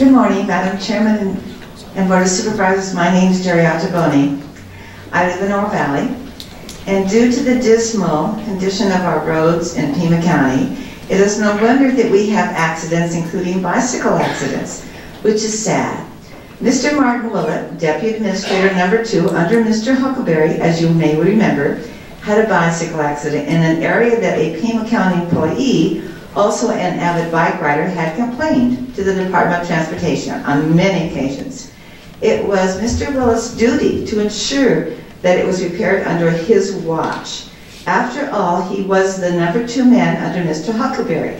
Good morning, Madam Chairman and Board of Supervisors. My name is Jerry Ottaboni. I live in Oro Valley, and due to the dismal condition of our roads in Pima County, it is no wonder that we have accidents, including bicycle accidents, which is sad. Mr. Martin Willett, Deputy Administrator number 2 under Mr. Huckleberry, as you may remember, had a bicycle accident in an area that a Pima County employee, also an avid bike rider, had complained to the Department of Transportation on many occasions. It was Mr. Willett's duty to ensure that it was repaired under his watch. After all, he was the number 2 man under Mr. Huckleberry.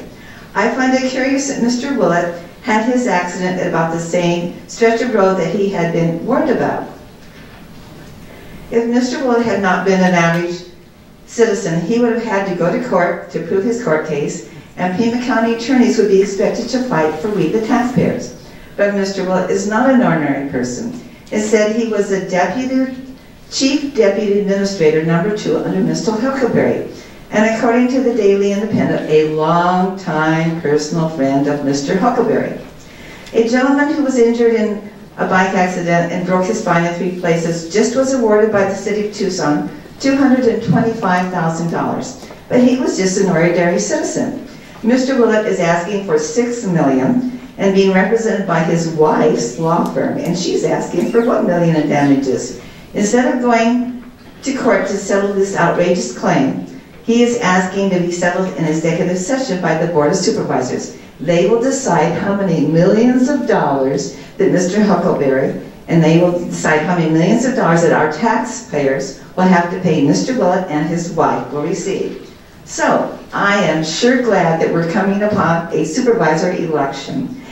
I find it curious that Mr. Willett had his accident at about the same stretch of road that he had been warned about. If Mr. Willett had not been an average citizen, he would have had to go to court to prove his court case, and Pima County attorneys would be expected to fight for we, the taxpayers. But Mr. Willett is not an ordinary person. Instead, he was a Chief Deputy Administrator number 2 under Mr. Huckleberry, and according to the Daily Independent, a long-time personal friend of Mr. Huckleberry. A gentleman who was injured in a bike accident and broke his spine in 3 places just was awarded by the City of Tucson $225,000, but he was just an ordinary citizen. Mr. Willett is asking for $6 million and being represented by his wife's law firm, and she's asking for $1 million in damages. Instead of going to court to settle this outrageous claim, he is asking to be settled in executive session by the Board of Supervisors. They will decide how many millions of dollars that Mr. Huckleberry, and they will decide how many millions of dollars that our taxpayers will have to pay Mr. Willett and his wife will receive. So, I am sure glad that we're coming upon a supervisor election.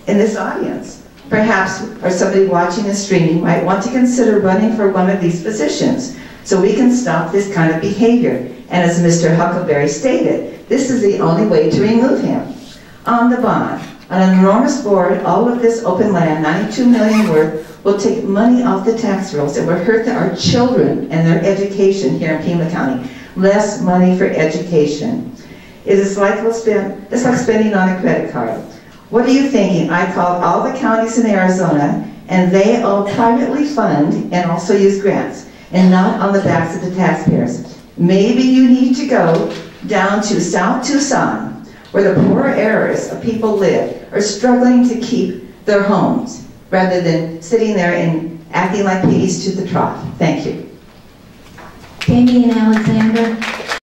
In this audience, perhaps, or somebody watching and streaming might want to consider running for one of these positions so we can stop this kind of behavior. And as Mr. Huckleberry stated, this is the only way to remove him. On the bond, on an enormous board, all of this open land, $92 million worth, will take money off the tax rolls and will hurt our children and their education here in Pima County. Less money for education. It is like it's like spending on a credit card. What are you thinking? I called all the counties in Arizona, and they all privately fund and also use grants, and not on the backs of the taxpayers. Maybe you need to go down to South Tucson, where the poor areas of people live, are struggling to keep their homes, rather than sitting there and acting like pigs to the trough. Thank you. Amy and Alexander.